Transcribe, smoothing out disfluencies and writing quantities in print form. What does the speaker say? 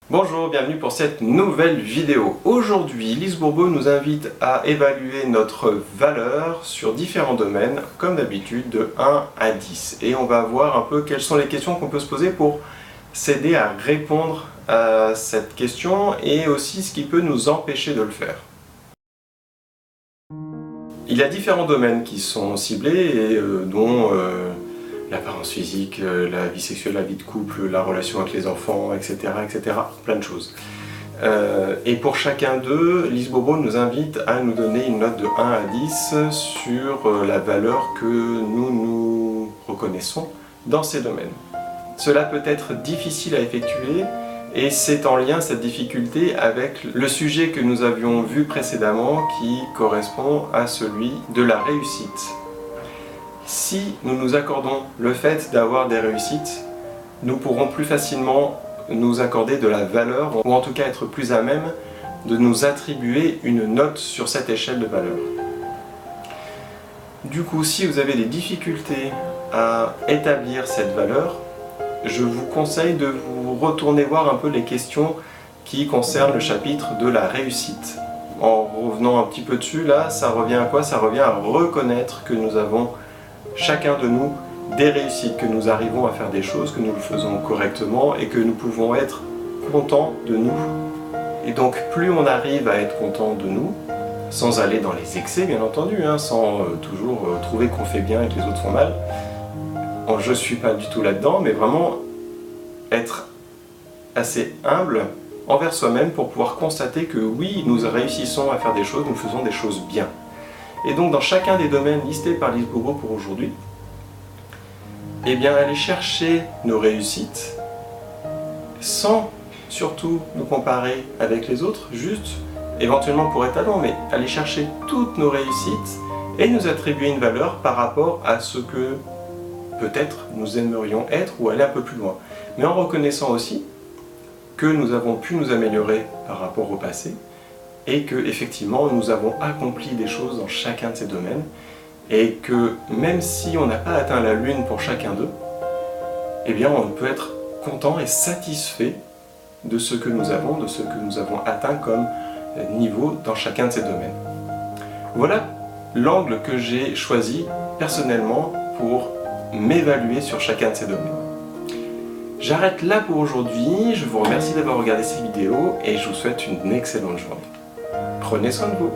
Bonjour, bienvenue pour cette nouvelle vidéo. Aujourd'hui, Lise Bourbeau nous invite à évaluer notre valeur sur différents domaines, comme d'habitude, de 1 à 10. Et on va voir un peu quelles sont les questions qu'on peut se poser pour s'aider à répondre à cette question et aussi ce qui peut nous empêcher de le faire. Il y a différents domaines qui sont ciblés et dont l'apparence physique, la vie sexuelle, la vie de couple, la relation avec les enfants, etc. etc. plein de choses. Et pour chacun d'eux, Lise Bourbeau nous invite à nous donner une note de 1 à 10 sur la valeur que nous reconnaissons dans ces domaines. Cela peut être difficile à effectuer et c'est en lien, cette difficulté, avec le sujet que nous avions vu précédemment qui correspond à celui de la réussite. Si nous nous accordons le fait d'avoir des réussites, nous pourrons plus facilement nous accorder de la valeur, ou en tout cas être plus à même de nous attribuer une note sur cette échelle de valeur. Du coup, si vous avez des difficultés à établir cette valeur, je vous conseille de vous retourner voir un peu les questions qui concernent le chapitre de la réussite. En revenant un petit peu dessus, là, ça revient à quoi? Ça revient à reconnaître que nous avons chacun de nous des réussites, que nous arrivons à faire des choses, que nous le faisons correctement et que nous pouvons être contents de nous. Et donc plus on arrive à être content de nous, sans aller dans les excès bien entendu, sans toujours trouver qu'on fait bien et que les autres font mal, je ne suis pas du tout là-dedans, mais vraiment être assez humble envers soi-même pour pouvoir constater que oui, nous réussissons à faire des choses, nous faisons des choses bien. Et donc dans chacun des domaines listés par Lise Bourbeau pour aujourd'hui, eh bien aller chercher nos réussites sans surtout nous comparer avec les autres, juste éventuellement pour étalon, mais aller chercher toutes nos réussites et nous attribuer une valeur par rapport à ce que peut-être nous aimerions être ou aller un peu plus loin. Mais en reconnaissant aussi que nous avons pu nous améliorer par rapport au passé et que effectivement nous avons accompli des choses dans chacun de ces domaines et que même si on n'a pas atteint la lune pour chacun d'eux, eh bien on peut être content et satisfait de ce que nous avons, de ce que nous avons atteint comme niveau dans chacun de ces domaines. Voilà l'angle que j'ai choisi personnellement pour m'évaluer sur chacun de ces domaines. J'arrête là pour aujourd'hui, je vous remercie d'avoir regardé cette vidéo et je vous souhaite une excellente journée. Prenez soin de vous.